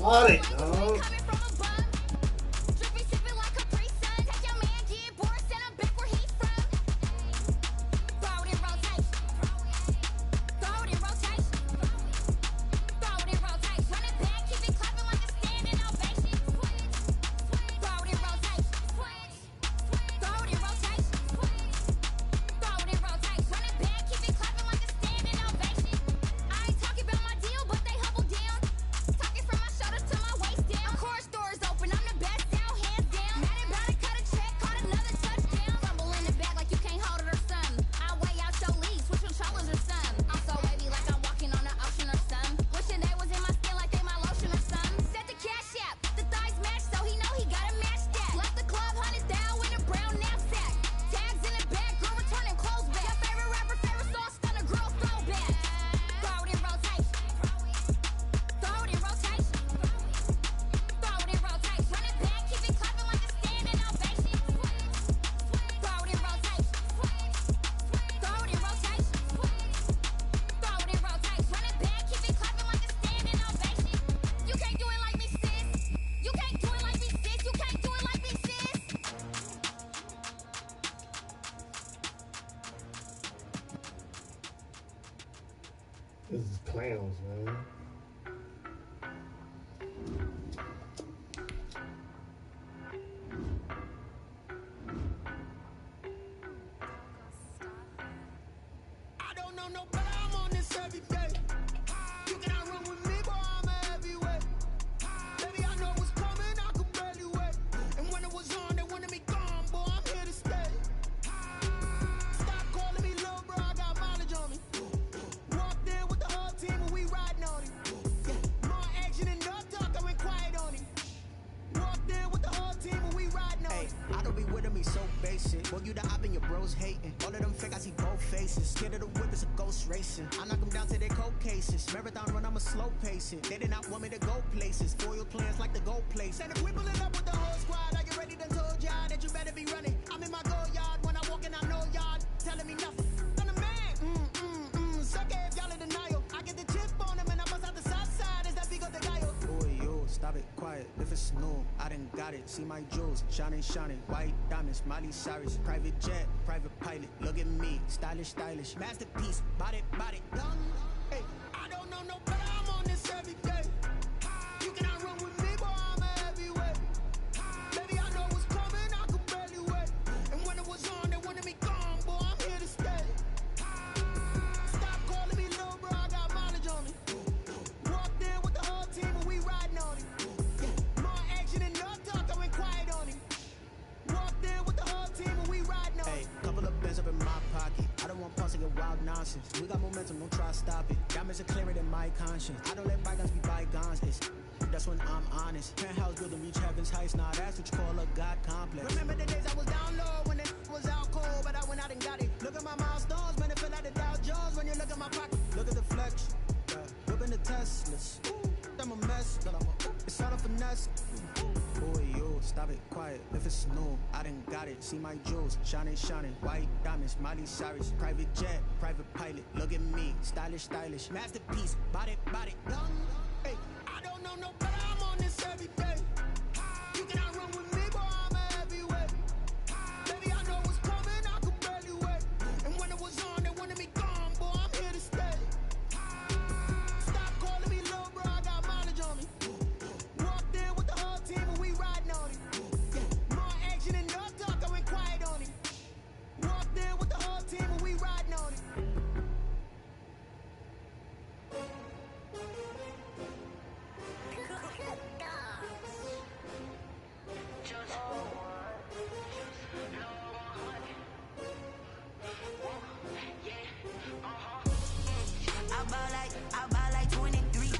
party, dog. This is clowns, man. I don't know no better, I'm on this every day. You cannot run with me, boy, I'm a heavyweight. Baby, I know what's coming, I could barely wait. And when it was on, they wanted me gone, boy, I'm here to stay. Stop calling me little bro, I got mileage on me. Walked in with the whole team and we riding on him. More action and no talk, I went quiet on him. Walked in with the whole team and we riding on him. I don't be with me so basic. Boy, you the op and your bros hating. All of them fake, I see both faces. Scared of the whip, it's a ghost racing. I knock them down to their cold cases. Marathon run, I'm a slow pacing. They did not want me to go places. Foil plans like the go place. And if we pulling up with the whole squad, I get ready to told y'all that you better be running. I'm in my go yard when I walk in, I know y'all telling me nothing. I'm the man, suck it if y'all in denial. I get the chip on him and I bust out the south side. Is that Vigo de Gallo? Boy, yo, stop it, quiet. If it's new, I done got it. See my jewels, shining, shining. White diamonds, Miley Cyrus. Private jet, private pilot. Look at me, stylish, stylish. Masterpiece, body, body, done. Hey, I don't know no better, I'm on this every day. You cannot run with me, boy, I'm a heavyweight. Baby, I know what's coming, I could barely wait. And when it was on, they wanted me gone, boy, I'm here to stay. Stop calling me little bro, I got mileage on me. Walked in with the whole team and we riding on him. More action and no talk, I went quiet on him. Walked in with the whole team and we riding on him. Hey, couple of bands up in my pocket. I don't want pause to get wild nonsense. We got momentum, don't try to stop it. Diamonds are clearer than my conscience. I don't let bygones be bygones. That's when I'm honest. Penthouse building, reach heaven's heights. Nah, that's what you call a God complex. Remember the days I was down low when it was out cold, but I went out and got it. Look at my milestones, man, it feel like the Dow Jones when you look at my pocket. Look at the flex, whipping the Teslas. I'm a mess, but it's all a finesse. Boy, yo, stop it, quiet. If it's new, I done got it. See my jewels, shining, shining. White diamonds, Miley Cyrus. Private jet, private pilot. Look at me, stylish, stylish. Masterpiece, body, body, done. Hey, I don't know no better, I'm on this every day. You cannot run with me, boy, I'm a heavyweight. Baby, I know what's coming, I could barely wait. And when it was on, they wanted me gone, boy, I'm here to stay. Stop calling me little bro, I got mileage on me. Walked in with the whole team and we riding on him. More action and no talk, I went quiet on him. Walked in with the whole team and we riding on him. I buy like 23.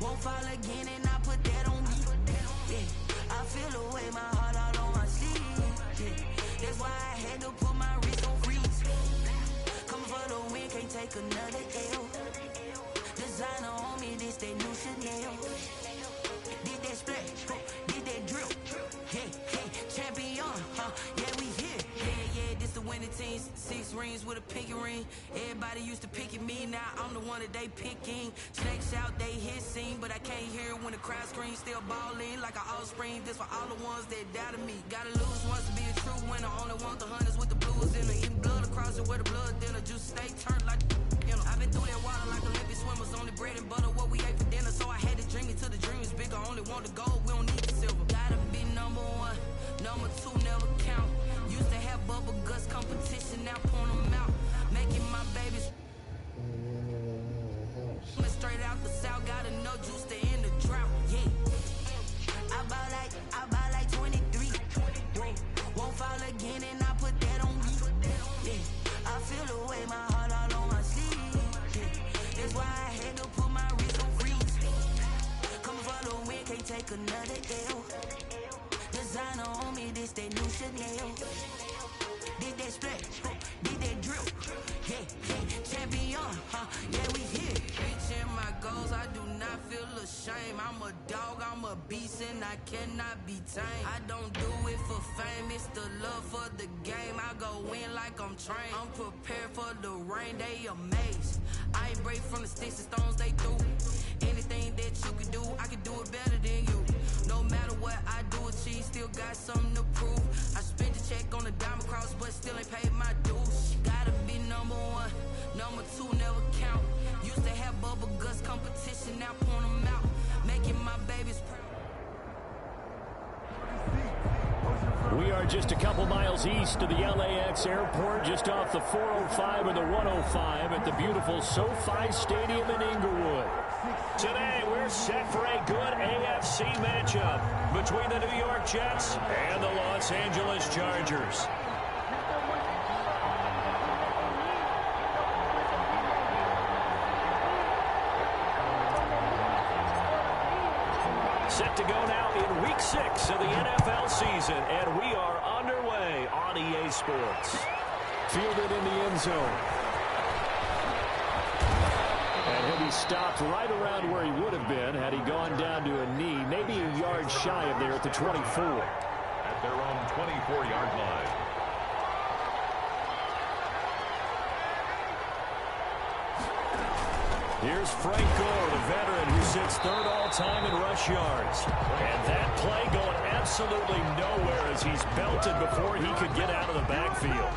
Won't fall again and I put that on me. Yeah, I feel away my heart all on my sleeve. Yeah, that's why I had to put my wrist on freeze. Come for the win, can't take another L. Designer on me, this that new Chanel. Did that splash, did that drip. Yeah, champion, yeah, we here. Yeah, this the winning 15, 6 rings with a pinky ring. Everybody used to pick at me, now I'm the one that they picking. Snakes out, they hissing, but I can't hear when the crowd screams. Still balling like an offspring. This for all the ones that doubted me. Gotta lose once to be a true winner. Only want the hunters with the blues in the eating blood across it where the blood dinner. Juice stay turned like you know. I've been through that water like Olympic swimmers. Only bread and butter what we ate for dinner. So I had to dream it till the dream is bigger. Only want the gold, we don't need the silver. Gotta be number one, number two never count. Used to have bubble guts competition, now point them out. Making my babies straight out the south. Got enough juice to end the drought. Yeah, I buy like 23. Won't fall again and I put that on me. Yeah, I feel the way my heart all on my sleeve. Yeah, that's why I had to put my wrist on freeze. Coming for the win, can't take another L. Designer on me, this that new Chanel. Did that split, did that drill. Yeah, champion, yeah, we here. Reaching my goals, I do not feel ashamed. I'm a dog, I'm a beast, and I cannot be tamed. I don't do it for fame, it's the love for the game. I go in like I'm trained. I'm prepared for the rain, they amazed. I ain't break from the sticks and stones they threw. Anything that you can do, I can do it better than you. No matter what I do achieve, still got something to prove. I spent the check on the diamond cross, but still ain't paid my dues. Gotta be number one, number two never count. Used to have bubble guts competition, now point them out. Making my babies proud. We are just a couple miles east of the LAX airport, just off the 405 and the 105 at the beautiful SoFi Stadium in Inglewood. Today, we're set for a good AFC matchup between the New York Jets and the Los Angeles Chargers. Set to go now in Week 6 of the NFL season, and we are underway on EA Sports. Fielded in the end zone. And he'll be stopped right around where he would have been had he gone down to a knee, maybe a yard shy of there at the 24. At their own 24-yard line. Here's Frank Gore, the veteran who sits third all-time in rush yards. And that play going absolutely nowhere as he's belted before he could get out of the backfield.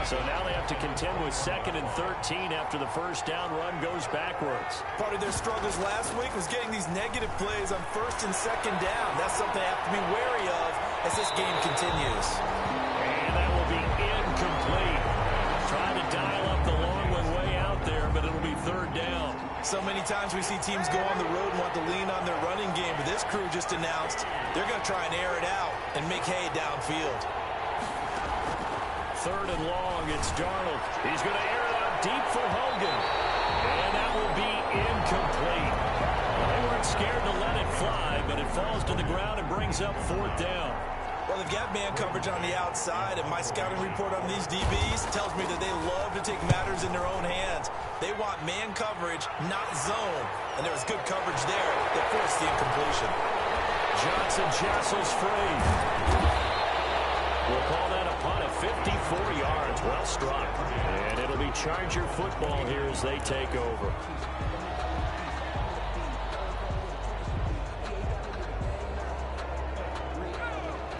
So now they have to contend with 2nd and 13 after the first down run goes backwards. Part of their struggles last week was getting these negative plays on 1st and 2nd down. That's something they have to be wary of as this game continues. And that will be incomplete. Trying to dial up the long one way out there, but it'll be 3rd down. So many times we see teams go on the road and want to lean on their running game, but this crew just announced they're going to try and air it out and make hay downfield. 3rd and long, it's Darnold. He's going to air it out deep for Hogan. And that will be incomplete. They weren't scared to let it fly, but it falls to the ground and brings up 4th down. Well, they've got man coverage on the outside, and my scouting report on these DBs tells me that they love to take matters in their own hands. They want man coverage, not zone. And there was good coverage there that forced the incompletion. Johnson jostles free. We'll call that a punt of 54 yards. Well struck. And it'll be Charger football here as they take over.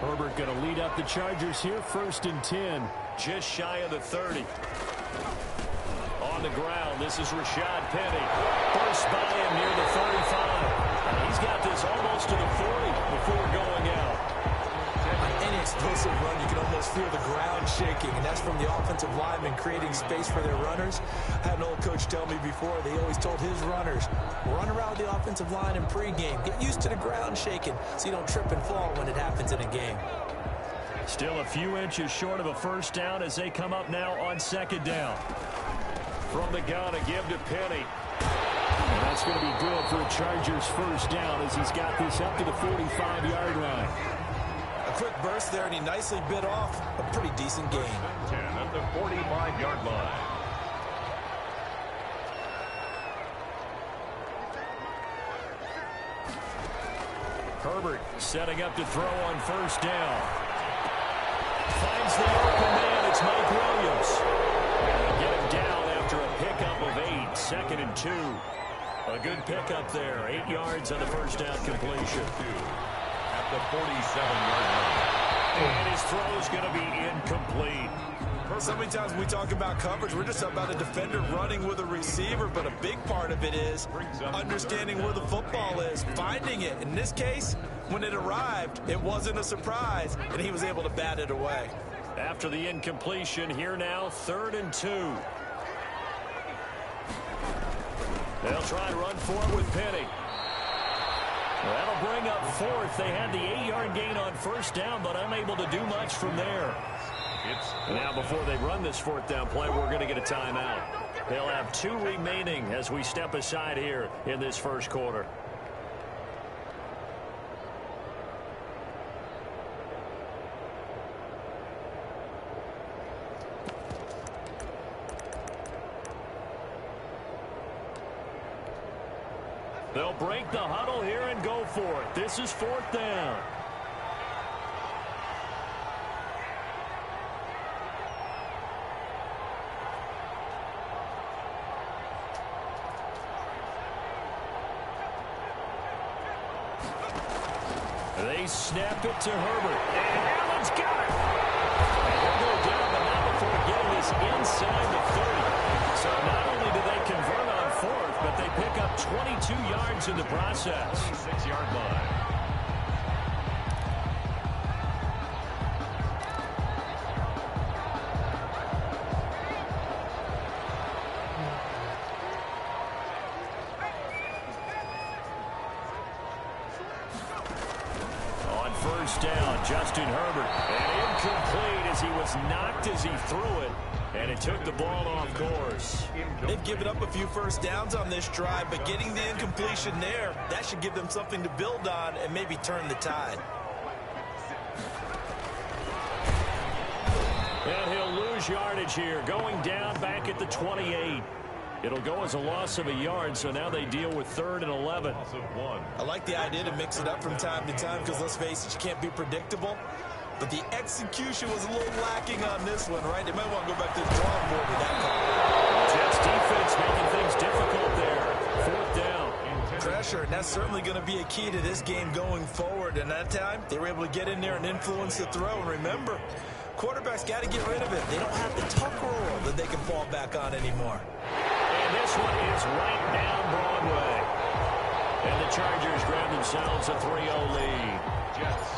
Herbert going to lead up the Chargers here. 1st and 10. Just shy of the 30. On the ground, this is Rashad Penny. First by him near the 35. He's got this almost to the 40 before going out. Any explosive run, you can almost feel the ground shaking, and that's from the offensive linemen creating space for their runners. I had an old coach tell me before, they always told his runners, run around the offensive line in pregame. Get used to the ground shaking so you don't trip and fall when it happens in a game. Still a few inches short of a first down as they come up now on 2nd down. From the gun, a give to Penny. And that's going to be good for a Chargers first down as he's got this up to the 45-yard line. A quick burst there, and he nicely bit off a pretty decent gain. 10 at the 45-yard line. Herbert setting up to throw on first down. Finds the open man. It's It's Mike Williams. They'll get him down after a pickup of 8. 2nd and 2. A good pickup there. 8 yards on the first down completion. At the 47-yard line. And his throw's going to be incomplete. So many times when we talk about coverage, we're just about a defender running with a receiver, but a big part of it is understanding where the football is, finding it. In this case, when it arrived, it wasn't a surprise, and he was able to bat it away. After the incompletion, here now, 3rd and 2. They'll try and run for it with Penny. That'll bring up 4th. They had the 8-yard gain on first down, but unable to do much from there. Now, before they run this 4th down play, we're going to get a timeout. They'll have 2 remaining as we step aside here in this first quarter. They'll break the huddle here and go for it. This is 4th down. They snap it to Herbert. And Allen's got it. And he'll go down, but not before getting this inside the 30. So not only do they convert on 4th, but they pick up 22 yards in the process. 6-yard line. On first down, Justin Herbert. And incomplete as he was knocked as he threw it. And it took the ball off course. They've given up a few first downs on this drive, but getting the incompletion there, that should give them something to build on and maybe turn the tide. And he'll lose yardage here, going down back at the 28. It'll go as a loss of a yard, so now they deal with 3rd and 11. Loss of 1. I like the idea to mix it up from time to time because, let's face it, you can't be predictable. But the execution was a little lacking on this one, right? They might want to go back to the drawing board with that call. Jets defense making things difficult there. 4th down. Pressure, and that's certainly going to be a key to this game going forward. And that time, they were able to get in there and influence the throw. And remember, quarterbacks got to get rid of it. They don't have the tuck roll that they can fall back on anymore. And this one is right down Broadway. And the Chargers grab themselves a 3-0 lead.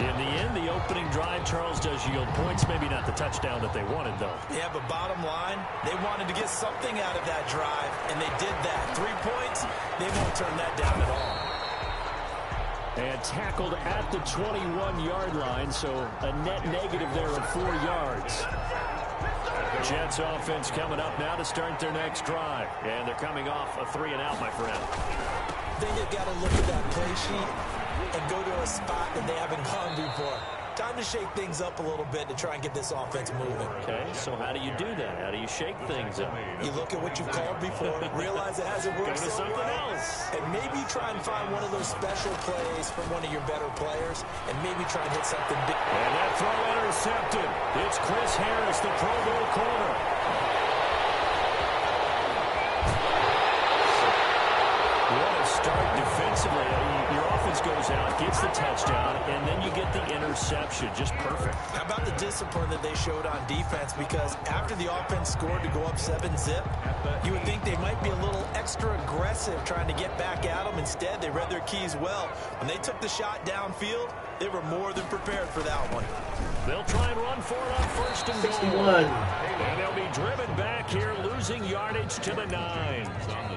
In the end, the opening drive, Charles, does yield points. Maybe not the touchdown that they wanted, though. Yeah, but bottom line, they wanted to get something out of that drive, and they did that. 3 points, they won't turn that down at all. And tackled at the 21-yard line, so a net negative there of 4 yards. Jets offense coming up now to start their next drive. And they're coming off a 3-and-out, my friend. I think they've got to look at that play sheet and go to a spot that they haven't gone before. Time to shake things up a little bit to try and get this offense moving. Okay, so how do you do that? How do you shake things up? You look at what you've called before, realize it hasn't worked Go to so something well, else. and maybe try and find one of those special plays from one of your better players, and maybe try and hit something big. And that throw intercepted. It's Chris Harris, the Pro Bowl corner. What a start defensively. Your offense goes out, gets the touchdown, and then you get the interception. Just perfect. How about the discipline that they showed on defense? Because after the offense scored to go up 7-zip, you would think they might be a little extra aggressive trying to get back at them. Instead, they read their keys well. When they took the shot downfield, they were more than prepared for that one. They'll try and run for it on first and 61. And they'll be driven back here, losing yardage to the 9.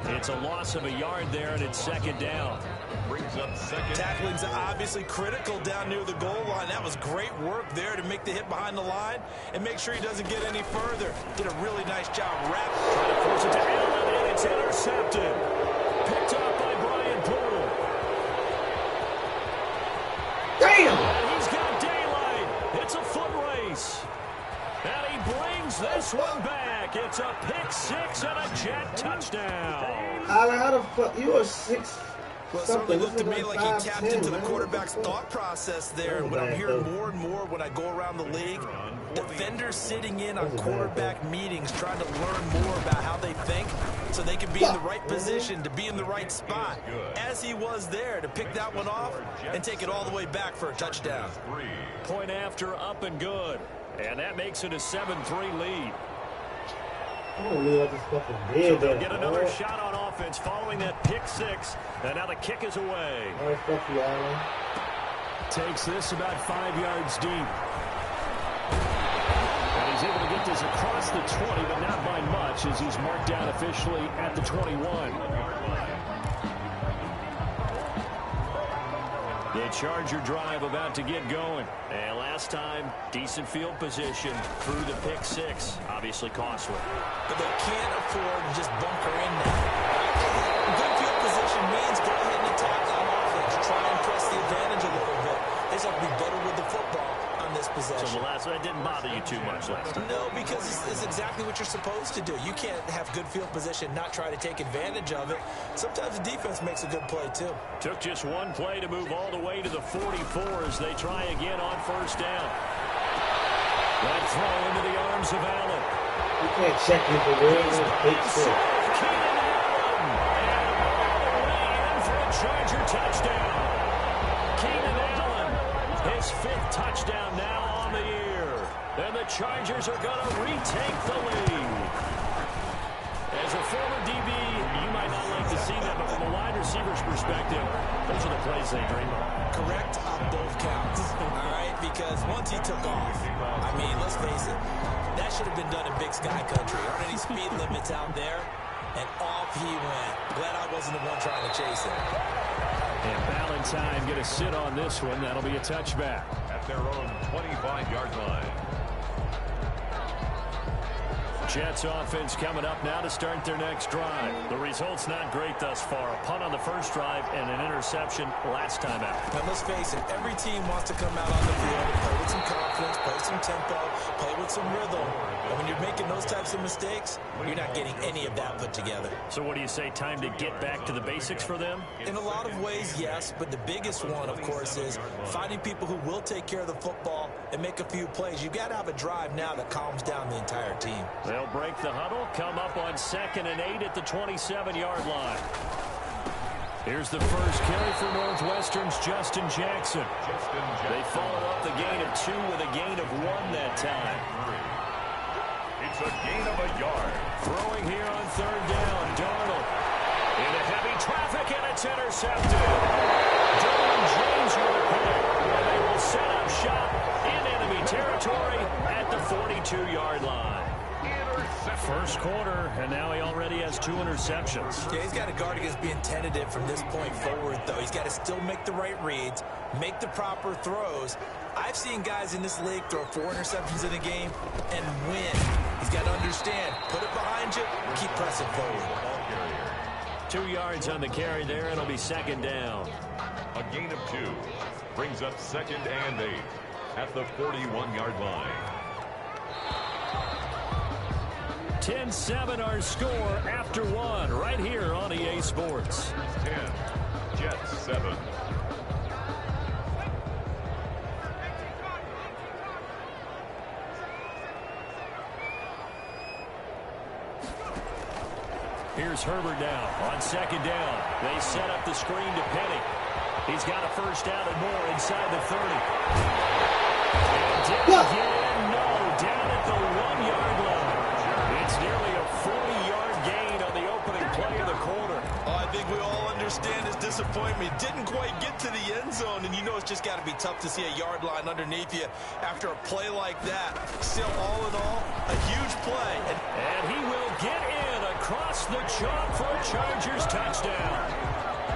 It's a loss of a yard there, and it's 2nd down. Brings up 2nd. Tackling's obviously critical down near the goal line. That was great work there to make the hit behind the line and make sure he doesn't get any further. Did a really nice job wrapping. Trying to force it to Allen, and it's intercepted. Picked up by Brian Poole. Damn! And he's got daylight. It's a foot race. And he brings this one back. It's a pick 6 and a Jet touchdown. How the fuck? You are 6 Well, it something. certainly looked to This me is like like he tapped 5'10", into the man. quarterback's thought process there. And what I'm hearing more and more when I go around the league, defenders sitting in on quarterback meetings trying to learn more about how they think so they can be in the right position to be in the right spot, as he was there to pick that one off and take it all the way back for a touchdown. Point after, up and good. And that makes it a 7-3 lead. I don't know what this fucking did. So they'll get another shot on offense following that pick six. And now the kick is away. All right, fuck you, Allen. Takes this about 5 yards deep. And he's able to get this across the 20, but not by much as he's marked down officially at the 21. The Charger drive about to get going. And last time, decent field position through the pick six. Obviously costly. But they can't afford to just bunker in now. Good field position means go ahead and attack on offense. Try and press the advantage a little bit. They just have to be better with the football on this possession. So the last one didn't bother you too much last time? No, because it's exactly what you're supposed to do. You can't have good field position, not try to take advantage of it. Sometimes the defense makes a good play, too. Took just one play to move all the way to the 44 as they try again on first down. That throw into the arms of Allen. You can't check you for real. Big shit. Keenan Allen. And all the way in for a Charger touchdown. Keenan Allen, his 5th touchdown now on the year. And the Chargers are going to retake the lead. As a former DB, you might not like to see that, but from a wide receiver's perspective, those are the plays they dream of. Correct on both counts, all right? Because once he took off, I mean, let's face it, that should have been done in Big Sky Country. Aren't any speed limits out there? And off he went. Glad I wasn't the one trying to chase him. And Valentine going to sit on this one. That'll be a touchback. At their own 25-yard line. Jets offense coming up now to start their next drive. The result's not great thus far. A punt on the first drive and an interception last time out. Now, let's face it, every team wants to come out on the field and play with some confidence, play some tempo, play with some rhythm. And when you're making those types of mistakes, you're not getting any of that put together. So what do you say, time to get back to the basics for them? In a lot of ways, yes, but the biggest one, of course, is finding people who will take care of the football and make a few plays. You've got to have a drive now that calms down the entire team. They'll break the huddle, come up on 2nd and 8 at the 27-yard line. Here's the first carry for Northwestern's Justin Jackson. They followed up the gain of 2 with a gain of 1 that time. It's a gain of a yard. Throwing here on 3rd down, Darnold. Into heavy traffic, and it's intercepted. Derwin James with a pick, and they will set up shop in enemy territory at the 42-yard line. First quarter, and now he already has 2 interceptions. Yeah, he's got to guard against being tentative from this point forward, though. He's got to still make the right reads, make the proper throws. I've seen guys in this league throw 4 interceptions in a game and win. He's got to understand, put it behind you, keep pressing forward. 2 yards on the carry there, and it'll be 2nd down. A gain of 2 brings up 2nd and 8 at the 41-yard line. 10-7 our score after 1 right here on EA Sports. 10, Jets 7. Here's Herbert now on 2nd down. They set up the screen to Penny. He's got a first down and more inside the 30. And did again, no, down at the 1-yard line. It's nearly a 40-yard gain on the opening play of the quarter. Oh, I think we all understand his disappointment. Didn't quite get to the end zone, and you know it's just got to be tough to see a yard line underneath you after a play like that. Still, all in all, a huge play. And he will get in across the chalk for a Chargers touchdown.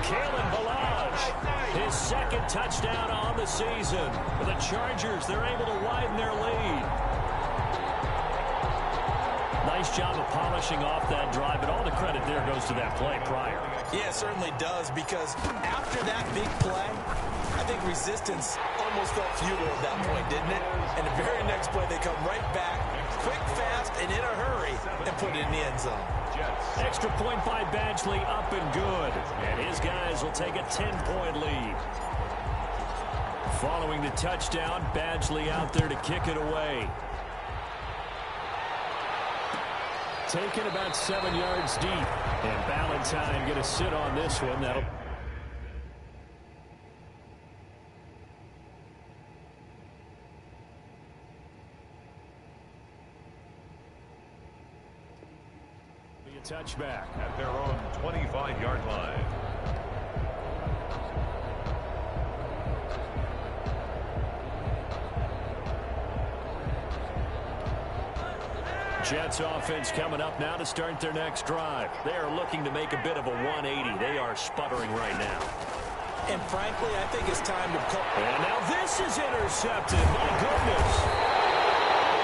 Kalen Ballage, his 2nd touchdown on the season. For the Chargers, they're able to widen their lead. Nice job of polishing off that drive, but all the credit there goes to that play prior. Yeah, it certainly does, because after that big play, I think resistance almost felt futile at that point, didn't it? And the very next play, they come right back, quick, fast, and in a hurry, and put it in the end zone. Extra point by Badgley, up and good. And his guys will take a 10-point lead. Following the touchdown, Badgley out there to kick it away. taken about 7 yards deep. And Ballantyne going to sit on this one. That'll be a touchback at their own 25-yard line. Jets offense coming up now to start their next drive. They are looking to make a bit of a 180. They are sputtering right now. And frankly, I think it's time to cut. And now this is intercepted. My goodness.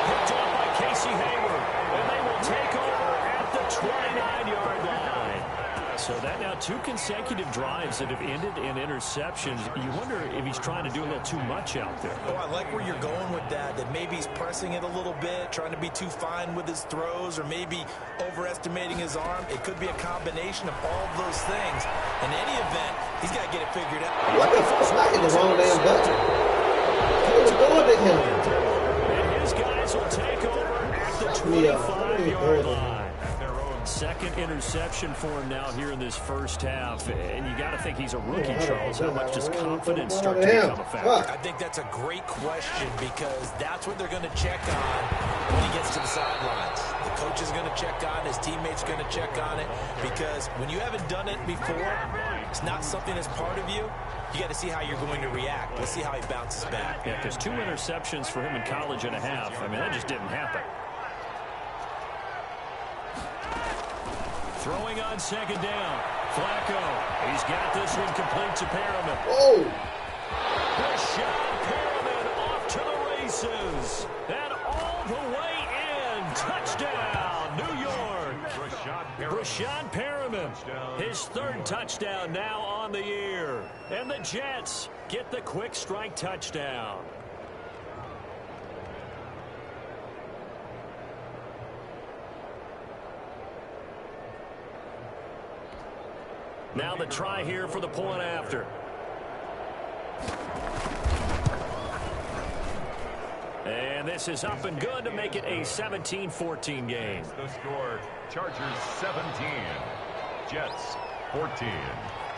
Picked off by Casey Hayward. And they will take over at the 29-yard line. So that now 2 consecutive drives that have ended in interceptions. You wonder if he's trying to do a little too much out there. Oh, I like where you're going with that maybe he's pressing it a little bit, trying to be too fine with his throws, or maybe overestimating his arm. It could be a combination of all of those things. In any event, he's got to get it figured out. What the fuck? Smacking the wrong damn button. What's going to him? And his guys will take over at the 25-yard line. Second interception for him now here in this first half. And you got to think he's a rookie, Charles. How much does confidence start to become a factor? I think that's a great question, because that's what they're going to check on when he gets to the sidelines. The coach is going to check on, his teammates are going to check on it, because when you haven't done it before, it's not something that's part of you. You got to see how you're going to react. We'll see how he bounces back. Yeah, because 2 interceptions for him in college and a half. I mean, that just didn't happen. Throwing on second down. Flacco. He's got this one complete to Perriman. Oh! Rashad Perriman off to the races. And all the way in. Touchdown, New York. Rashad Perriman. His 3rd touchdown now on the year. And the Jets get the quick strike touchdown. Now the try here for the point after. And this is up and good to make it a 17-14 game. The score, Chargers 17, Jets 14.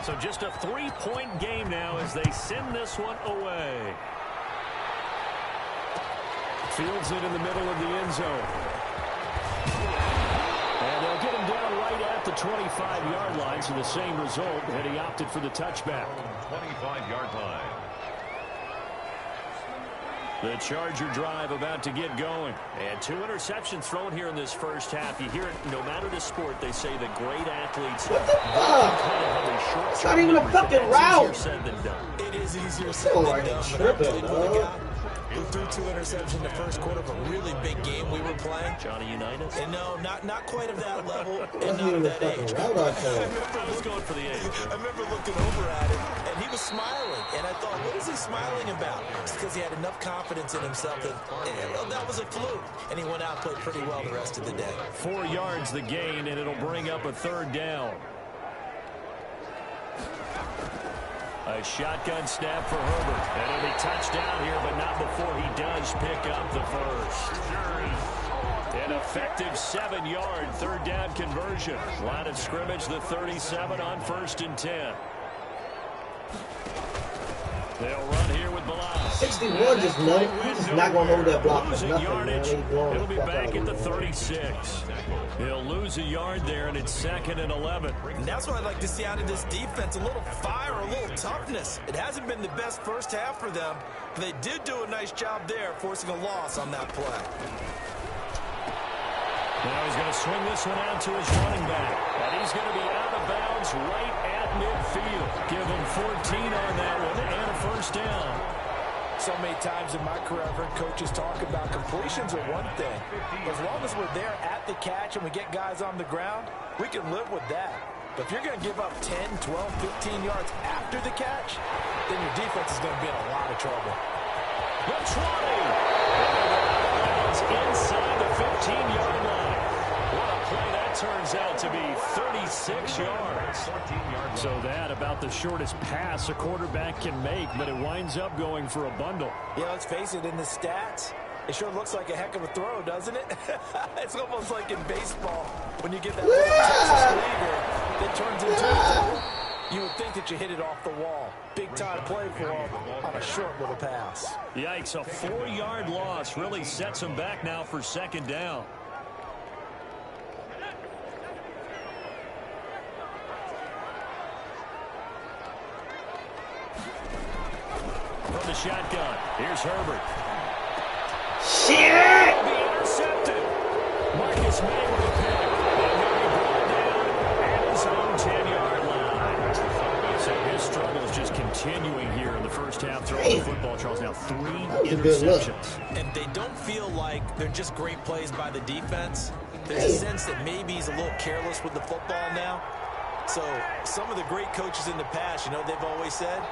So just a 3-point game now as they send this one away. Fields it in the middle of the end zone. And they'll get him down right at the 25-yard line, so the same result, and he opted for the touchback. 25-yard line. The Charger drive about to get going. And 2 interceptions thrown here in this first half. You hear it no matter the sport, they say the great athletes. What the fuck? It's not even a fucking route. Easier said than done. It is easier said Oh, than I'm done. tripping, dog. Who threw 2 interceptions in the first quarter of a really big game we were playing. Johnny Unitas? And no, not quite of that level, and Wasn't not even of a that fucking age. route I told. I was going for the age. I remember looking over at him, and he was smiling. And I thought, what is he smiling about? It's because he had enough confidence in himself that that was a fluke. And he went out and played pretty well the rest of the day. 4 yards the gain, and it'll bring up a 3rd down. A shotgun snap for Herbert. And it'll be touchdown here, but not before he does pick up the first. An effective 7-yard 3rd down conversion. Line of scrimmage, the 37 on 1st and 10. They'll run here with Blas. 61 just no. He's just not going to hold that block for Losing nothing, man. yardage. He's blowing It'll the be fuck back out at of the here. 36. He'll lose a yard there, and it's 2nd and 11. And that's what I'd like to see out of this defense, a little fire, a little toughness. It hasn't been the best first half for them, but they did do a nice job there, forcing a loss on that play. Now he's going to swing this one out to his running back. And he's going to be out of bounds right at midfield. Give him 14 on that one and a 1st down. So many times in my career, I've heard coaches talk about completions are one thing. As long as we're there at the catch and we get guys on the ground, we can live with that. But if you're going to give up 10, 12, 15 yards after the catch, then your defense is going to be in a lot of trouble. The 20. It's inside the 15-yard line. What a play that turns out to be, 36 yards. So that about the shortest pass a quarterback can make, but it winds up going for a bundle. Yeah, let's face it, in the stats, it sure looks like a heck of a throw, doesn't it? It's almost like in baseball. when you get that little Texas leaguer that turns into a you would think that you hit it off the wall. Big time play for him on a short little pass. Yikes, a 4-yard loss really sets him back now for second down. From the shotgun, here's Herbert. Shit! Be intercepted. Marcus May with a pick. And he'll be brought down at his own 10-yard line. So his struggle is just continuing here in the first half. Throwing the football, Charles. Now 3 interceptions. And they don't feel like they're just great plays by the defense. There's a sense that maybe he's a little careless with the football now. So some of the great coaches in the past, you know, they've always said,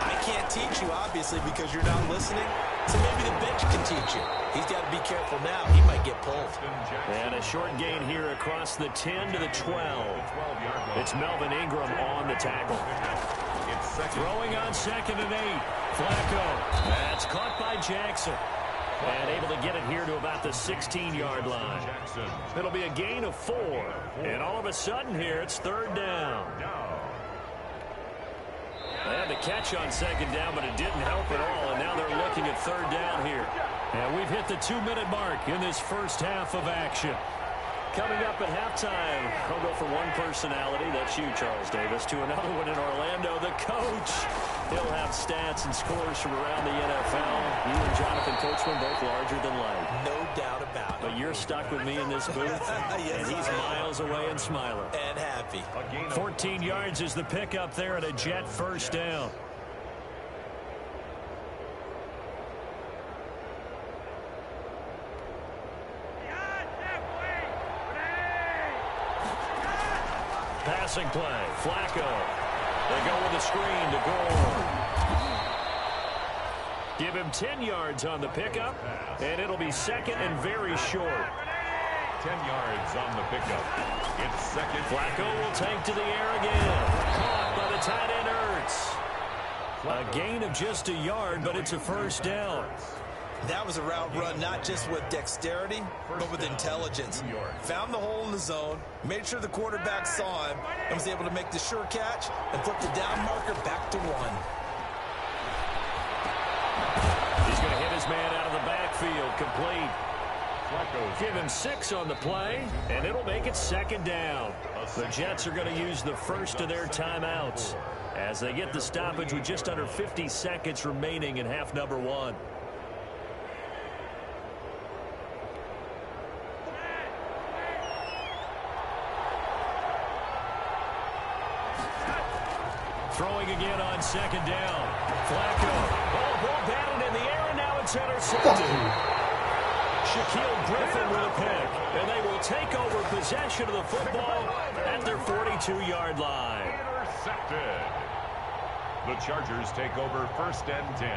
I can't teach you, obviously, because you're not listening. So maybe the bench can teach you. He's got to be careful now. He might get pulled. And a short gain here across the 10 to the 12. It's Melvin Ingram on the tackle. Throwing on 2nd and 8. Flacco. That's caught by Jackson. And able to get it here to about the 16-yard line. It'll be a gain of 4. And all of a sudden here, it's 3rd down. They had the catch on 2nd down, but it didn't help at all, and now they're looking at 3rd down here. And we've hit the 2-minute mark in this first half of action. Coming up at halftime, I'll go from one personality, that's you, Charles Davis, to another one in Orlando, the coach. He'll have stats and scores from around the NFL. You and Jonathan Coachman both larger than life. No doubt about it. But you're stuck with me in this booth, Yes, and he's miles away and smiling. And happy. 14 yards is the pickup there and a Jet first down. Passing play, Flacco. They go with a screen to Gore. Give him 10 yards on the pickup, and it'll be 2nd and very short. 10 yards on the pickup. It's 2nd. Flacco will take to the air again. Caught by the tight end Ertz. A gain of just a yard, but it's a first down. That was a route run not just with dexterity, but with intelligence. Found the hole in the zone, made sure the quarterback saw him, and was able to make the sure catch and flip the down marker back to 1. He's going to hit his man out of the backfield, complete. Give him 6 on the play, and it'll make it 2nd down. The Jets are going to use the first of their timeouts as they get the stoppage with just under 50 seconds remaining in half number 1. Throwing again on 2nd down. Flacco. Ball batted in the air, and now it's intercepted. Shaquille Griffin with a pick, and they will take over possession of the football at their 42-yard line. Intercepted. The Chargers take over 1st and 10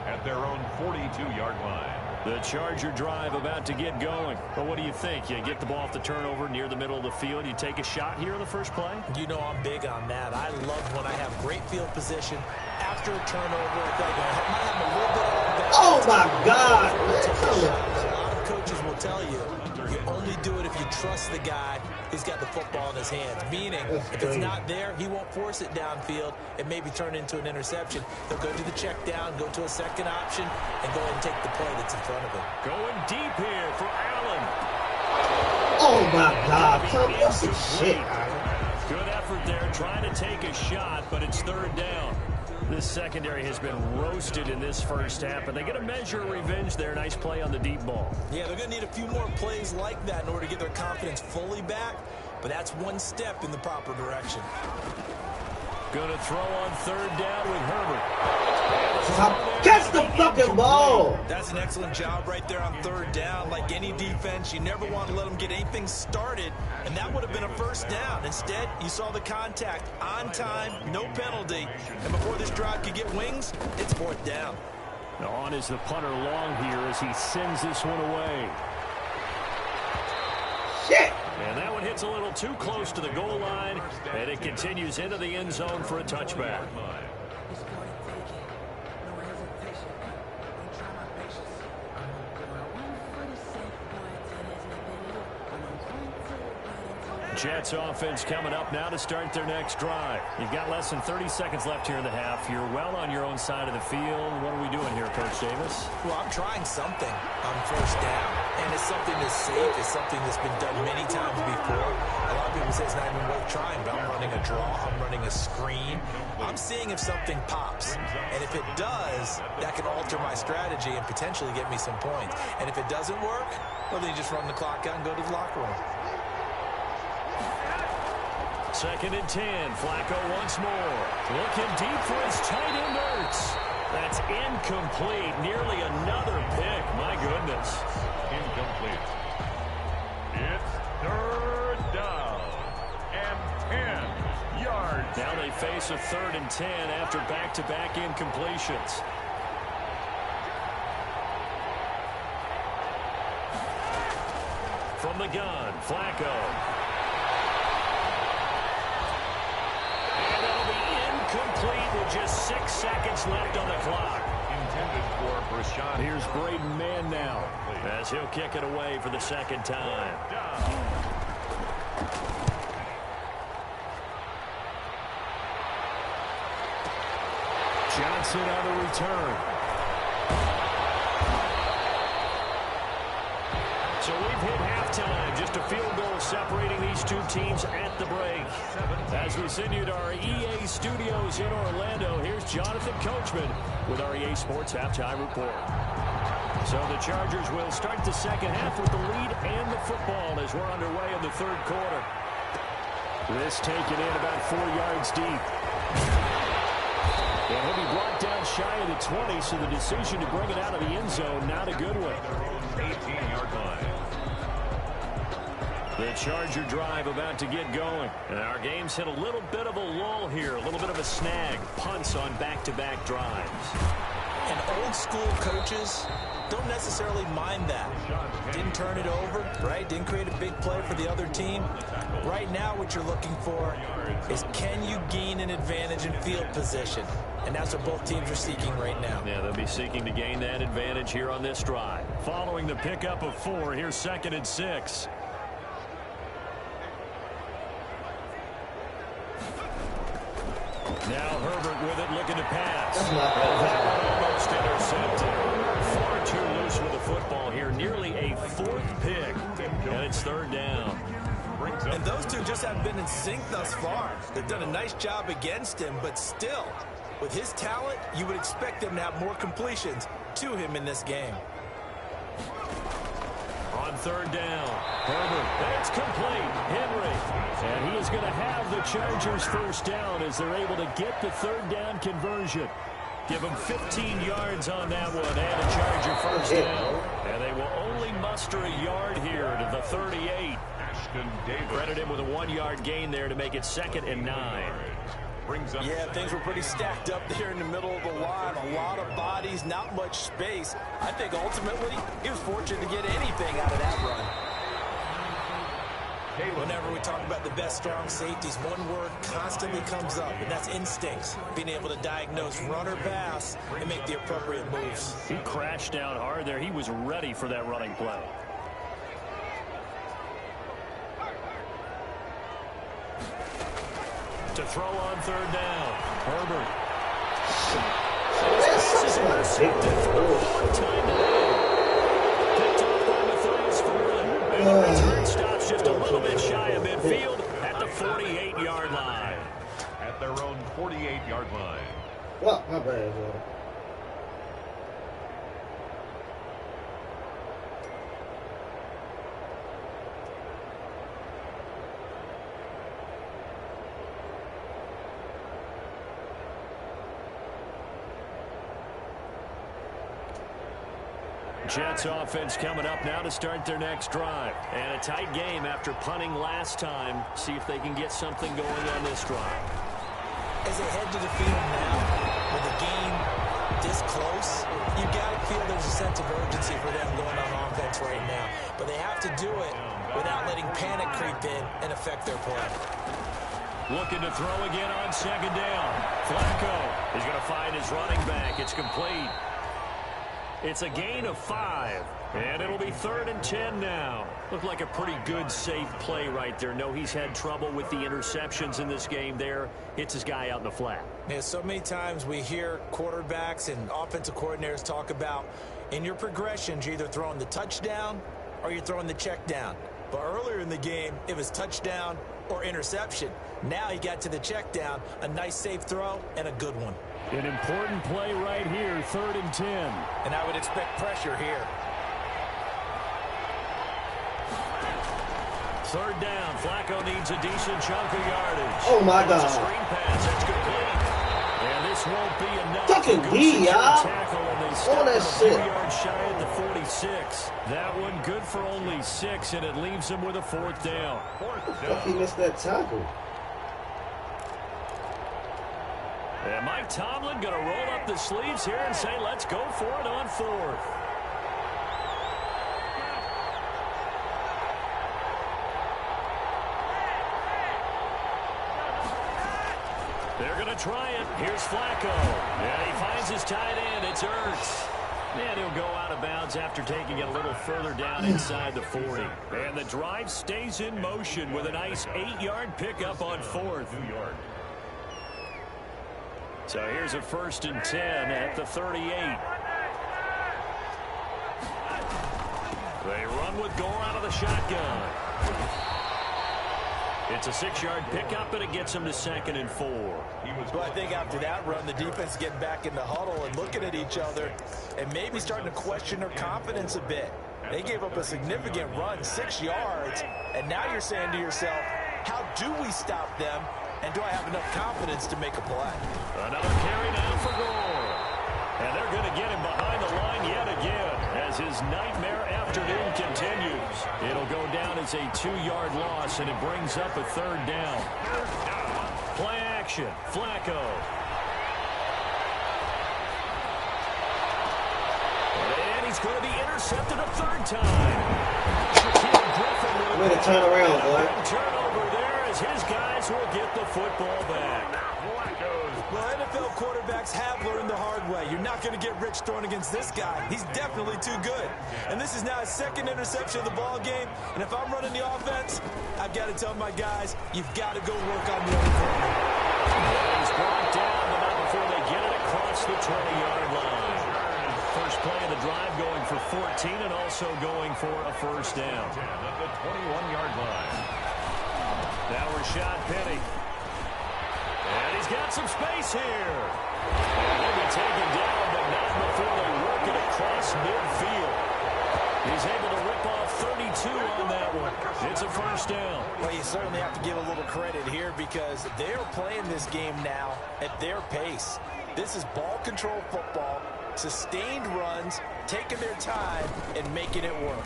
at their own 42-yard line. The Charger drive about to get going. But what do you think? You get the ball off the turnover near the middle of the field. You take a shot here in the first play? You know I'm big on that. I love when I have great field position after a turnover. I might have a little bit of Oh, my God. a lot of coaches will tell you, you only do it if you trust the guy who's got the football in his hands. Meaning, if it's not there, he won't force it downfield and maybe turn into an interception. He'll go to the check down, go to a second option, and go ahead and take the play that's in front of him. Going deep here for Allen. Oh, my God. Son, that's some shit. Good effort there, trying to take a shot, but it's 3rd down. This secondary has been roasted in this first half, but they get a measure of revenge there. Nice play on the deep ball. Yeah, they're going to need a few more plays like that in order to get their confidence fully back, but that's one step in the proper direction. Going to throw on 3rd down with Herbert. Catch the fucking ball. That's an excellent job right there on 3rd down. Like any defense, you never want to let them get anything started, and that would have been a first down. Instead, you saw the contact on time, no penalty, and before this drive could get wings, it's 4th down. Now on is the punter long here as he sends this one away. Shit. And that one hits a little too close to the goal line, and it continues into the end zone for a touchback. Jets offense coming up now to start their next drive. You've got less than 30 seconds left here in the half. You're well on your own side of the field. What are we doing here, Coach Davis? Well, I'm trying something on first down, and it's something that's safe. It's something that's been done many times before. A lot of people say it's not even worth trying, but I'm running a draw. I'm running a screen. I'm seeing if something pops, and if it does, that can alter my strategy and potentially get me some points. And if it doesn't work, well, then you just run the clock out and go to the locker room. 2nd and 10. Flacco once more. Looking deep for his tight end Ertz. That's incomplete. Nearly another pick. My goodness. Incomplete. It's 3rd down and 10 yards. Now they face a 3rd and 10 after back-to-back incompletions. From the gun, Flacco. Complete with just 6 seconds left on the clock. Intended for Brashad. Here's Braden Mann now as he'll kick it away for the 2nd time. Johnson on the return. So we've hit halftime. Just a field goal separating these two teams at the break. As we send you to our EA studios in Orlando, here's Jonathan Coachman with our EA Sports Halftime Report. So the Chargers will start the second half with the lead and the football as we're underway in the 3rd quarter. This taken in about 4 yards deep. And he'll be brought down shy of the 20, so the decision to bring it out of the end zone, not a good one. 18-yard line. The Charger drive about to get going. And our game's hit a little bit of a lull here, a little bit of a snag. Punts on back-to-back drives. And old school coaches don't necessarily mind that. Didn't turn it over, right? Didn't create a big play for the other team. Right now what you're looking for is, can you gain an advantage in field position? And that's what both teams are seeking right now. Yeah, they'll be seeking to gain that advantage here on this drive. Following the pickup of 4, here's 2nd and 6. Now Herbert with it, looking to pass. That one almost intercepted. Far too loose with the football here. Nearly a 4th pick. And it's 3rd down. And those two just haven't been in sync thus far. They've done a nice job against him, but still, with his talent, you would expect them to have more completions to him in this game. On 3rd down, Herbert, it's complete. Henry, and he is going to have the Chargers 1st down as they're able to get the 3rd down conversion. Give them 15 yards on that one, and a Charger 1st down. And they will only muster a yard here to the 38. Credit him with a 1-yard gain there to make it 2nd and 9. Yeah, things were pretty stacked up there in the middle of the line. A lot of bodies, not much space. I think ultimately he was fortunate to get anything out of that run. Whenever we talk about the best strong safeties, one word constantly comes up, and that's instincts. Being able to diagnose run or pass and make the appropriate moves. He crashed down hard there. He was ready for that running play. To throw on 3rd down. Herbert. This is intercepted for the 4th time today. Picked off by Matthias Furlan. And the return stops just a little bit shy of midfield at the 48-yard line. At their own 48-yard line. Well, my bad. Jets offense coming up now to start their next drive. And a tight game after punting last time. See if they can get something going on this drive. As they head to the field now, with the game this close, you got to feel there's a sense of urgency for them going on offense right now. But they have to do it without letting panic creep in and affect their play. Looking to throw again on 2nd down. Flacco is going to find his running back. It's complete. It's a gain of 5. And it'll be 3rd and 10 now. Looked like a pretty good, safe play right there. No, he's had trouble with the interceptions in this game there. Hits his guy out in the flat. Yeah, so many times we hear quarterbacks and offensive coordinators talk about in your progressions, you're either throwing the touchdown or you're throwing the check down. But earlier in the game, it was touchdown or interception. Now he got to the check down, a nice safe throw, and a good one. An important play right here, 3rd and 10. And I would expect pressure here. 3rd down. Flacco needs a decent chunk of yardage. Oh, my It's a God. screen pass. That's complete. And this won't be enough. Fucking to D, y'all. tackle, and they All stop that a shit. few yards shy at the 46. That one good for only 6, and it leaves him with a 4th down. Fuck, he missed that tackle. And Mike Tomlin going to roll up the sleeves here and say, let's go for it on 4th. They're going to try it. Here's Flacco. And he finds his tight end. It's Ertz. And he'll go out of bounds after taking it a little further down inside the 40. And the drive stays in motion with a nice 8-yard pickup on 4th. So here's a 1st and 10 at the 38. They run with Gore out of the shotgun. It's a 6-yard pickup, and it gets him to 2nd and 4. Well, I think after that run, the defense getting back in the huddle and looking at each other and maybe starting to question their confidence a bit. They gave up a significant run, 6 yards, and now you're saying to yourself, how do we stop them, and do I have enough confidence to make a play? Another carry now for Gore. And they're going to get him behind the line yet again as his nightmare afternoon continues. It'll go down as a 2-yard loss, and it brings up a 3rd down. Play action. Flacco. And he's going to be intercepted a 3rd time. Shaquille Griffin Way to turn around, boy. turnover there as his guys will get the football back. Well, NFL quarterbacks have learned the hard way. You're not going to get rich throwing against this guy. He's definitely too good. And this is now his 2nd interception of the ball game. And if I'm running the offense, I've got to tell my guys, you've got to go work on the other corner. He's brought down, but not before they get it across the 20-yard line. First play of the drive going for 14 and also going for a 1st down. At the 21-yard line. Now Rashad Penny. And he's got some space here. And he'll be taken down, but not before they work it across midfield. He's able to rip off 32 on that one. It's a 1st down. Well, you certainly have to give a little credit here because they're playing this game now at their pace. This is ball control football, sustained runs, taking their time, and making it work.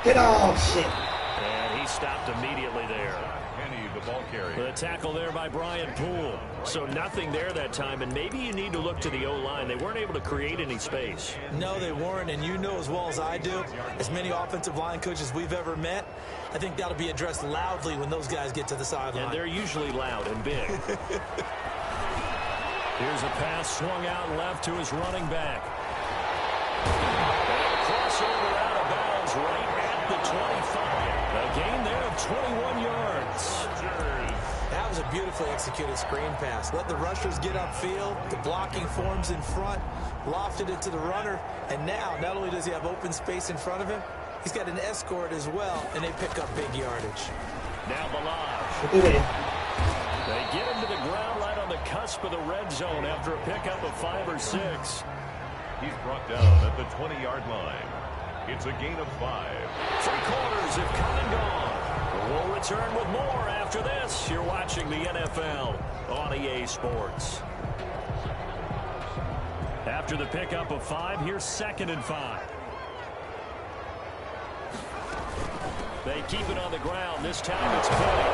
Get off, shit. And he stopped immediately there. Penny, the ball carrier. The tackle there by Brian Poole. So nothing there that time, and maybe you need to look to the O-line. They weren't able to create any space. No, they weren't, and you know as well as I do, as many offensive line coaches we've ever met, I think that'll be addressed loudly when those guys get to the sideline. And they're usually loud and big. Here's a pass swung out left to his running back. And a crossover out of bounds right at the 25. A gain there of 21 yards. That was a beautifully executed screen pass. Let the rushers get upfield. The blocking forms in front. Lofted it to the runner. And now, not only does he have open space in front of him, he's got an escort as well, and they pick up big yardage. Now Balaj. Look at it. They get him to the ground right on the cusp of the red zone after a pickup of 5 or 6. He's brought down at the 20-yard line. It's a gain of 5. 3 quarters have come and gone. We'll return with more after this. You're watching the NFL on EA Sports. After the pickup of 5, here's 2nd and 5. They keep it on the ground. This time it's Penny.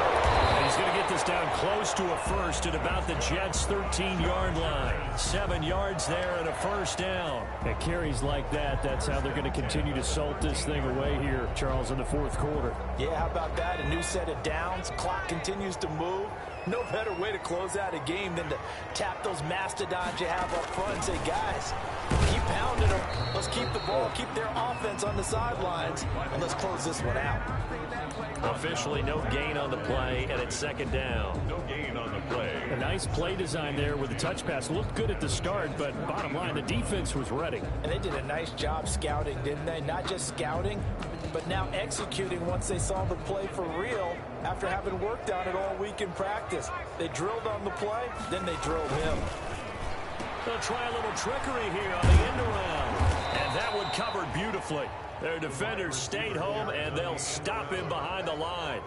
And he's going to get this down close to a 1st at about the Jets' 13-yard line. 7 yards there and a 1st down. At carries like that, that's how they're going to continue to salt this thing away here, Charles, in the 4th quarter. Yeah, how about that? A new set of downs. Clock continues to move. No better way to close out a game than to tap those mastodons you have up front and say, guys, keep pounding them. Let's keep the ball, keep their offense on the sidelines, and let's close this one out. Officially no gain on the play, and it's second down. No gain on the play. A nice play design there with the touch pass. Looked good at the start, but bottom line, the defense was ready. And they did a nice job scouting, didn't they? Not just scouting, but now executing once they saw the play for real after having worked on it all week in practice. They drilled on the play, then they drilled him. They'll try a little trickery here on the end around. And that one covered beautifully. Their defenders stayed home, and they'll stop him behind the line.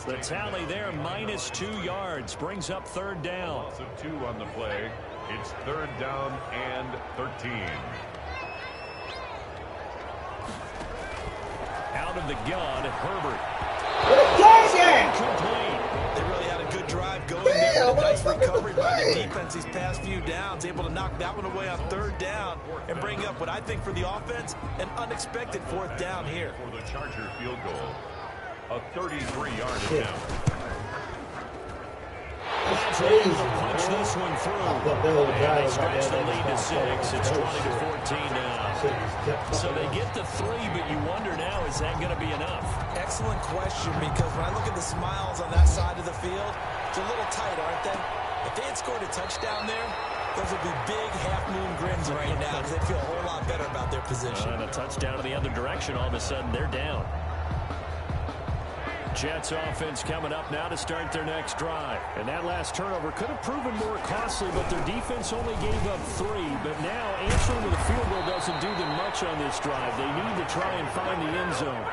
The tally there, -2 yards, brings up third down. Loss of 2 on the play. It's third down and 13. Out of the gun, Herbert. Complete. They really had a good drive going there. A nice recovery by the defense these past few downs. Able to knock that one away on third down and bring up what I think for the offense, an unexpected fourth down here. For the Charger field goal, a 33-yard attempt. That's able to punch this one through. And they stretch the lead to 6. It's 20-14 now. So they get the 3, but you wonder now, is that going to be enough? Excellent question, because when I look at the smiles on that side of the field, it's a little tight, aren't they? If they had scored a touchdown there, those would be big half-moon grins right now, because they feel a whole lot better about their position. And a touchdown in the other direction, all of a sudden they're down. Jets offense coming up now to start their next drive. And that last turnover could have proven more costly, but their defense only gave up 3. But now answering with a field goal doesn't do them much on this drive. They need to try and find the end zone.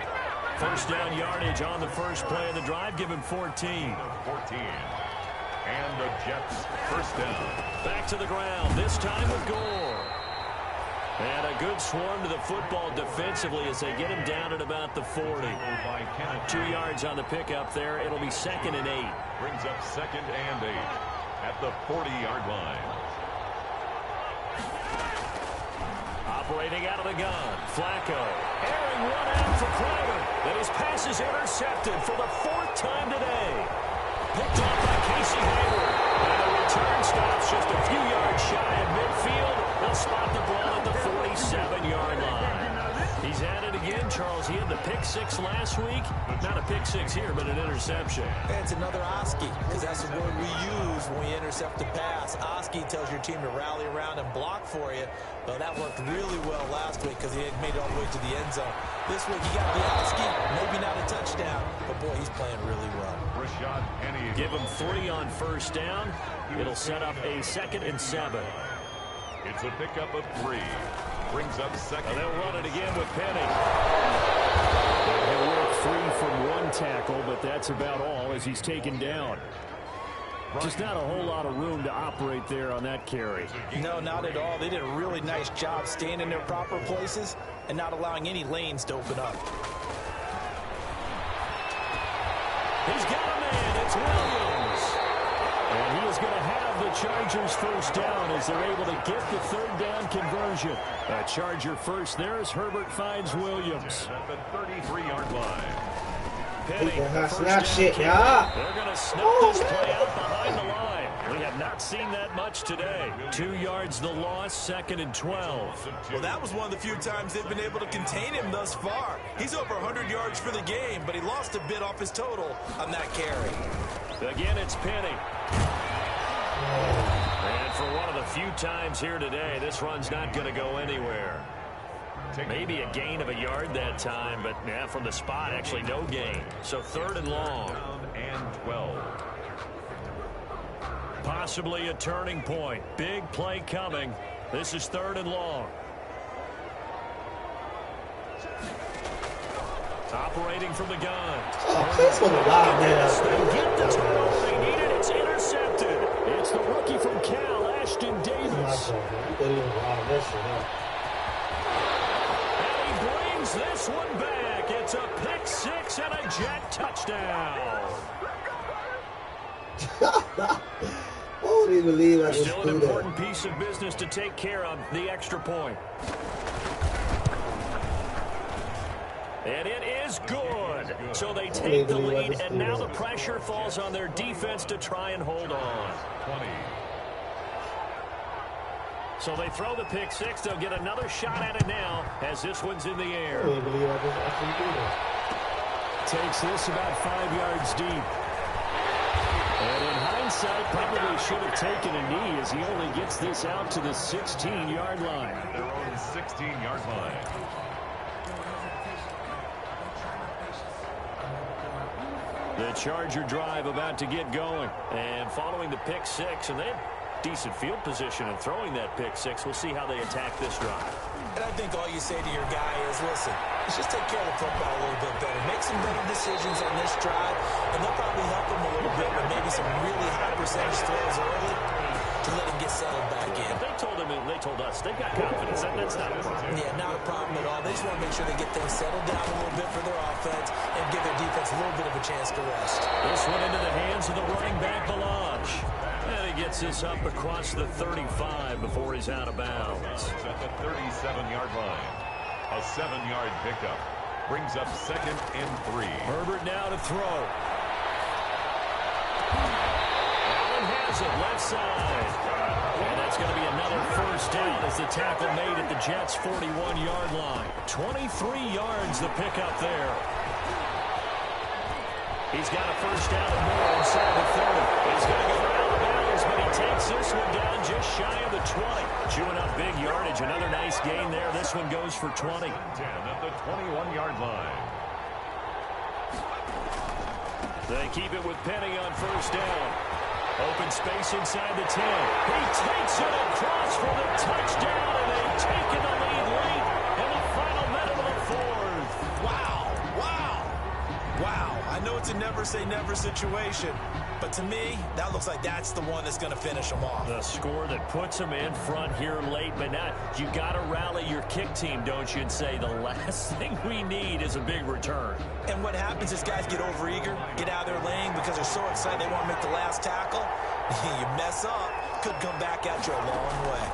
First down yardage on the first play of the drive, give him 14. 14. And the Jets first down. Back to the ground, this time with Gore. And a good swarm to the football defensively as they get him down at about the 40. 2 yards on the pickup there. It'll be 2nd and 8. Brings up 2nd and 8 at the 40-yard line. Operating out of the gun, Flacco. Airing one out for Crowder. And his pass is intercepted for the 4th time today. Picked off by Casey Hayward. And the return stops just a few yards shy of midfield. They'll spot the ball at the 47-yard line. He's at it again, Charles. He had the pick 6 last week. Not a pick 6 here, but an interception. And it's another Oski, because that's the word we use when we intercept a pass. Oski tells your team to rally around and block for you. Well, that worked really well last week because he had made it all the way to the end zone. This week, he got the Oski, maybe not a touchdown, but boy, he's playing really well. Rashad Penny. Give him 3 on first down. It'll set up a 2nd and 7. It's a pickup of 3. Brings up 2nd. And they'll run it again with Penny. He'll work free from 1 tackle, but that's about all as he's taken down. Just not a whole lot of room to operate there on that carry. No, not at all. They did a really nice job staying in their proper places and not allowing any lanes to open up. He's got a man. It's Williams. And he is going to have the Chargers first down as they're able to get the 3rd down conversion. A Charger first there as Herbert finds Williams. At the 33-yard line. Penny, Snap shit, yeah. They're going to snip this play out behind the line. We have not seen that much today. 2 yards the loss, 2nd and 12. Well, that was one of the few times they've been able to contain him thus far. He's over 100 yards for the game, but he lost a bit off his total on that carry. Again, it's Penny. And for one of the few times here today, this run's not going to go anywhere. Maybe a gain of a yard that time, but yeah, from the spot, actually no gain. So 3rd and long. And 12. Possibly a turning point. Big play coming. This is 3rd and long. Operating from the gun. Oh, this was a wild man. They get the turnover they needed. It's intercepted. It's the rookie from Cal, Ashton Davis. And he brings this one back. It's a pick 6 and a Jet touchdown. I don't even believe I just Still an important piece of business to take care of, the extra point. And it is good. So they take the lead, and now the pressure falls on their defense to try and hold on. 20. So they throw the pick six. They'll get another shot at it now as this one's in the air. I really believe I just actually do that. Takes this about 5 yards deep. And in hindsight, probably should have taken a knee as he only gets this out to the 16-yard line. Their own 16-yard line. The Charger drive about to get going. And following the pick six, and they have decent field position in throwing that pick six. We'll see how they attack this drive. And I think all you say to your guy is, listen, let's just take care of the football a little bit better. Make some better decisions on this drive, and they'll probably help him a little bit with maybe some really high percentage throws early to let him get settled back in. They told him, and they told us, they've got confidence. That's not a problem. Yeah, not a problem at all. They just want to make sure they get things settled down a little bit for their offense and give their defense a little bit of a chance to rest. This one into the hands of the running back, Balazs. And he gets this up across the 35 before he's out of bounds. At the 37-yard line. A 7-yard pickup. Brings up 2nd and 3. Herbert now to throw. Allen has it left side. And that's going to be another first down as the tackle made at the Jets' 41-yard line. 23 yards the pickup there. He's got a first down and more inside the 30. He's going to go out of bounds, but he takes this one down just shy of the 20. Chewing up big yardage. Another nice gain there. This one goes for 20. 10 at the 21-yard line. They keep it with Penny on first down. Open space inside the 10. He takes it across for the touchdown, and they've taken the lead late in the final minute of the fourth. Wow, wow, wow. I know it's a never-say-never situation, but to me, that looks like that's the one that's going to finish them off. The score that puts them in front here late, but now you got to rally your kick team, don't you, and say the last thing we need is a big return. And what happens is guys get overeager, get out of their lane because they're so excited they want to make the last tackle. You mess up, could come back at you a long way.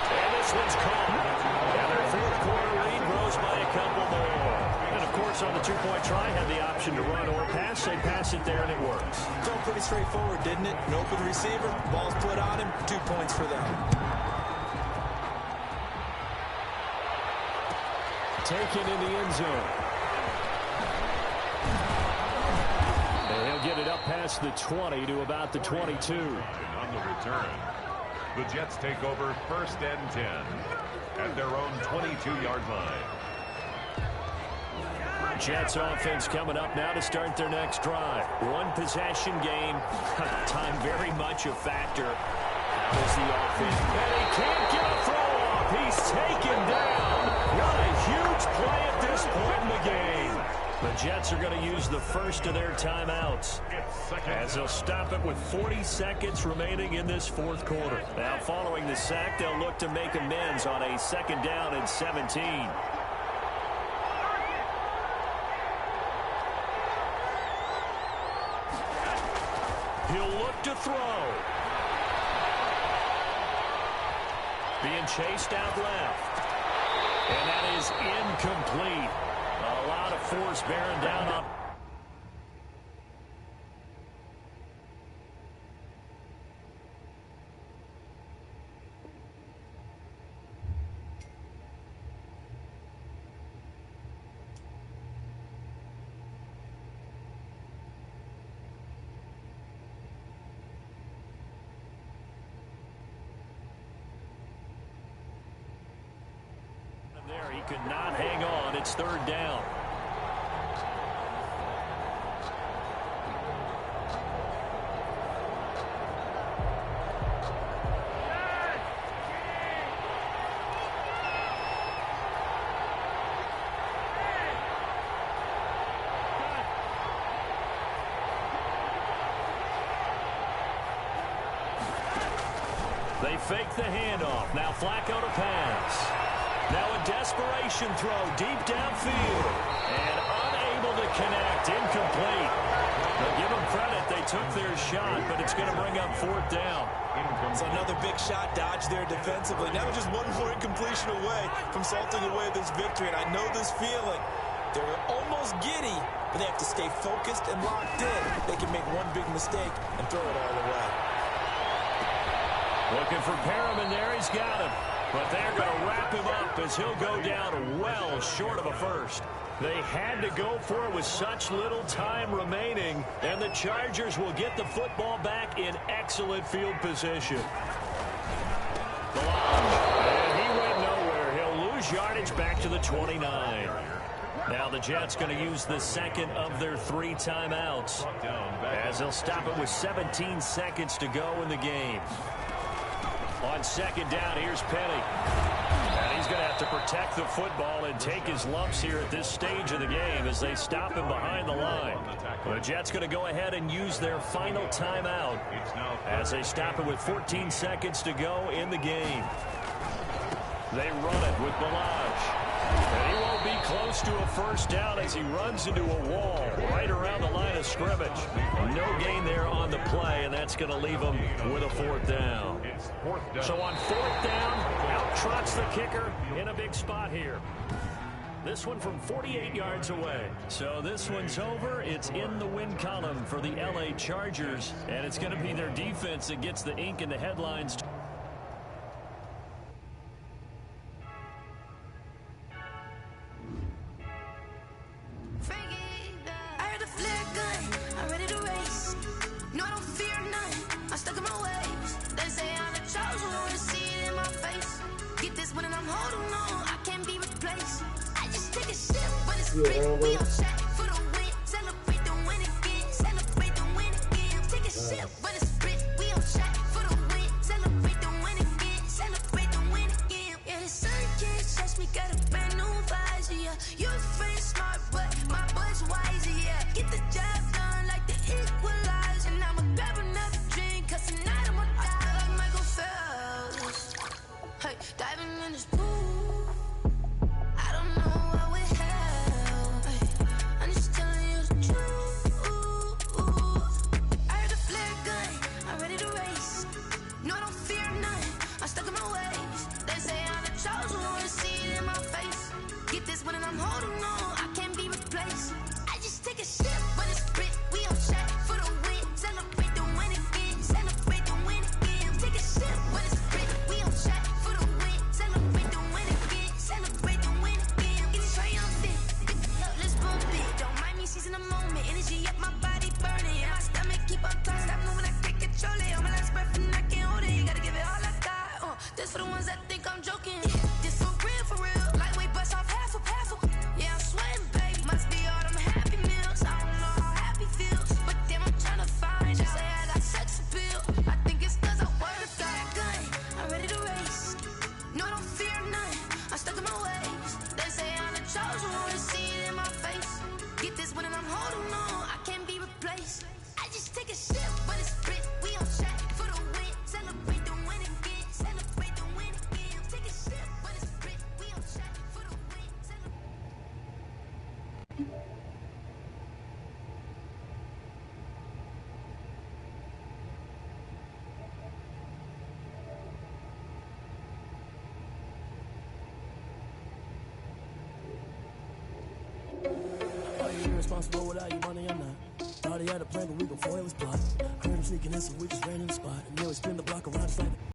And this one's caught. And their fourth quarter lead grows by a couple more. And, of course, on the two-point try, had the option to run or pass. They pass it there, and it works. Felt pretty straightforward, didn't it? An open receiver, ball's put on him, 2 points for them. Taken in the end zone. And he'll get it up past the 20 to about the 22. And on the return, the Jets take over 1st and 10 at their own 22-yard line. Jets offense coming up now to start their next drive. One possession game. Time very much a factor. How is the offense? And he can't get a throw off. He's taken down. What a huge play at this point in the game. The Jets are going to use the first of their timeouts as they'll stop it with 40 seconds remaining in this fourth quarter. Now following the sack, they'll look to make amends on a 2nd down and 17. He'll look to throw. Being chased out left. And that is incomplete. A lot of force bearing down on. There, he could not hang on. It's 3rd down. They fake the handoff. Now Flacco to pass. Now a desperation throw deep downfield. And unable to connect. Incomplete. But give them credit. They took their shot, but it's going to bring up 4th down. So another big shot dodged there defensively. Now just one more incompletion away from salting away this victory. And I know this feeling. They're almost giddy, but they have to stay focused and locked in. They can make one big mistake and throw it all away. Looking for Perriman there. He's got him. But they're going to wrap him up as he'll go down well short of a first. They had to go for it with such little time remaining, and the Chargers will get the football back in excellent field position. And he went nowhere. He'll lose yardage back to the 29. Now the Jets going to use the second of their 3 timeouts, as they'll stop it with 17 seconds to go in the game. On second down, here's Penny. And he's going to have to protect the football and take his lumps here at this stage of the game as they stop him behind the line. The Jets going to go ahead and use their final timeout as they stop it with 14 seconds to go in the game. They run it with Ballage. And he won't be close to a first down as he runs into a wall right around the line of scrimmage. No gain there on the play, and that's going to leave him with a 4th down. So on 4th down, out trots the kicker in a big spot here. This one from 48 yards away. So this one's over. It's in the win column for the LA Chargers, and it's going to be their defense that gets the ink in the headlines. I heard the flare gun, I'm ready to race. No, I don't fear none, I'm stuck in my ways. They say I'm the chosen one, to see it in my face. Get this one and I'm holding on, I can't be replaced. I just take a sip, but it's free. We on track for the win, celebrate the win again, celebrate the win again. Take a sip, but it's free. We on track for the win, celebrate the win again, celebrate the win again. Yeah, the sun can't touch me, got a brand new visor, yeah. You're friend smart, but my boy's wiser, yeah. Get the job done like the equalizer. And I'ma grab another drink, cause tonight I'ma die like Michael Phelps. Hey, diving in this pool, I don't know what would help. Hey, I'm just telling you the truth. I heard the flare gun, I'm ready to race. No, I don't fear none, I'm stuck in my ways. They say I'm the chosen one, to see it in my face. Get this one and I'm holding on, I can't be replaced. I just take a sip, but it's free. We on track for the win, celebrate the win again, celebrate the win again. Take a sip, but it's free. We on track for the win, celebrate the win again, celebrate the win again. Get it triumphant, let's bump it. Don't mind me seizing the moment, energy up my body burning. My stomach keep on turning, stop moving, I can't control it. On my last breath and I can't hold it. You gotta give it all I got. This for the ones that think I'm joking. This for real, lightweight bust off half a. Yeah, I'm sweating, baby. Must be all them happy meals. I don't know how happy feels, but damn, I'm trying to find out. Say I got sex appeal. I think it's cause I work that gun. I'm ready to race. No, I don't fear none, I'm stuck in my ways. They say I'm the chosen one, to see it in my face. Get this one and I'm holding on, I can't be replaced. I just take a sip, but it's free. We on track for the win, celebrate the win again, celebrate the win again. Take a sip, but it's free. We on track for the win, celebrate. Are you irresponsible without your money or not? Thought he had a plan, but we before it was blocked. Heard him sneaking in, so we just ran in the spot. And then we spin the block around just like